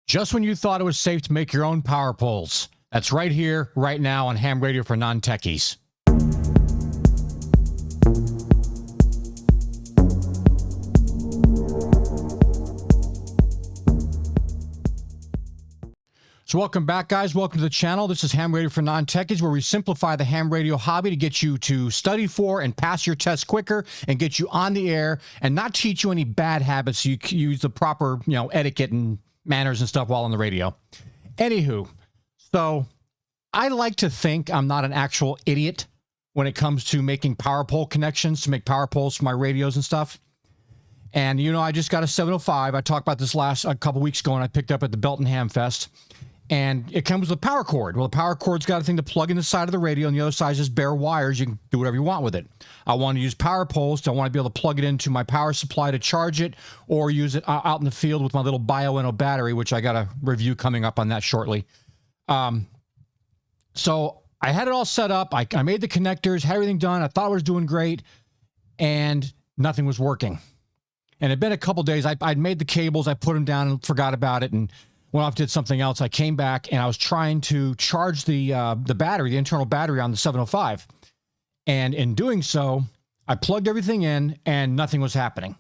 Just when you thought it was safe to make your own power poles. That's right here, right now on Ham Radio for Non-Techies. So welcome back, guys. Welcome to the channel. This is Ham Radio for Non-Techies, where we simplify the ham radio hobby to get you to study for and pass your tests quicker and get you on the air and not teach you any bad habits so you can use the proper, etiquette and manners and stuff while on the radio. Anywho, so I like to think I'm not an actual idiot when it comes to making power pole connections to make power poles for my radios and stuff. And, I just got a 705. I talked about this a couple weeks ago, and I picked up at the Belton Ham Fest. And it comes with a power cord. Well, the power cord's got a thing to plug in the side of the radio, and the other side is just bare wires. You can do whatever you want with it. I want to use power poles. So I want to be able to plug it into my power supply to charge it, or use it out in the field with my little Bio battery, which I got a review coming up on that shortly. So I had it all set up. I made the connectors, had everything done. I thought I was doing great, and nothing was working. And it had been a couple days. I'd made the cables. I put them down and forgot about it, and went off, did something else. I came back and I was trying to charge the battery, the internal battery on the 705. And in doing so, I plugged everything in and nothing was happening.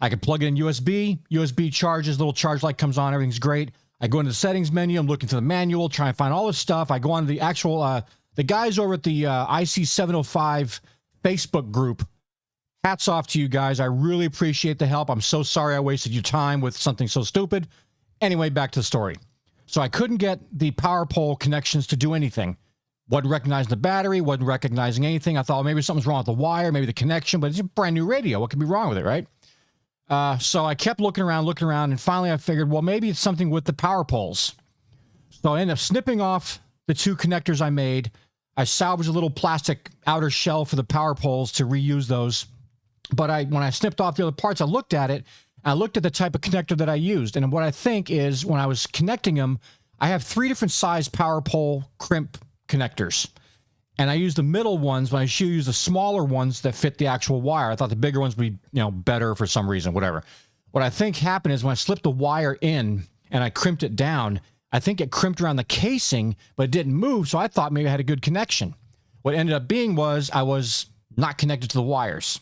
I could plug it in USB charges, little charge light comes on, everything's great. I go into the settings menu, I'm looking to the manual, trying to find all this stuff. I go on to the actual, the guys over at the IC705 Facebook group. Hats off to you guys. I really appreciate the help. I'm so sorry I wasted your time with something so stupid. Anyway, back to the story. So I couldn't get the power pole connections to do anything. Wasn't recognizing the battery, wasn't recognizing anything. I thought, well, maybe something's wrong with the wire, maybe the connection, but it's a brand new radio. What could be wrong with it, right? So I kept looking around, and finally I figured, well, maybe it's something with the power poles. So I ended up snipping off the two connectors I made. I salvaged a little plastic outer shell for the power poles to reuse those. But when I snipped off the other parts, I looked at it. I looked at the type of connector that I used, and what I think is when I was connecting them, I have 3 different size power pole crimp connectors, and I used the middle ones when I should use the smaller ones that fit the actual wire. I thought the bigger ones would be, better for some reason, whatever. What I think happened is when I slipped the wire in and I crimped it down, I think it crimped around the casing, but it didn't move, so I thought maybe I had a good connection. What ended up being was I was not connected to the wires.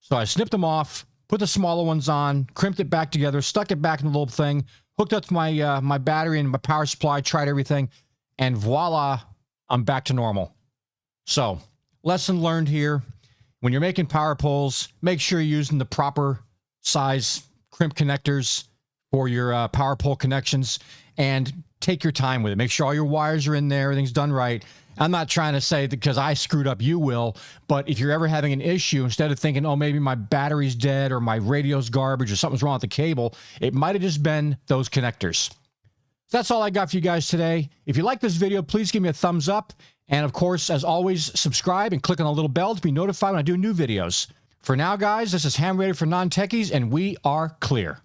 So I snipped them off, put the smaller ones on, crimped it back together, stuck it back in the little thing, hooked up to my my battery and my power supply, tried everything, and voila, I'm back to normal. So, lesson learned here. When you're making power poles, make sure you're using the proper size crimp connectors for your power pole connections, and take your time with it. Make sure all your wires are in there, everything's done right. I'm not trying to say that because I screwed up, you will, but if you're ever having an issue, instead of thinking, oh, maybe my battery's dead or my radio's garbage or something's wrong with the cable, it might have just been those connectors. So that's all I got for you guys today. If you like this video, please give me a thumbs up. And of course, as always, subscribe and click on the little bell to be notified when I do new videos. For now, guys, this is Ham Radio for Non-Techies, and we are clear.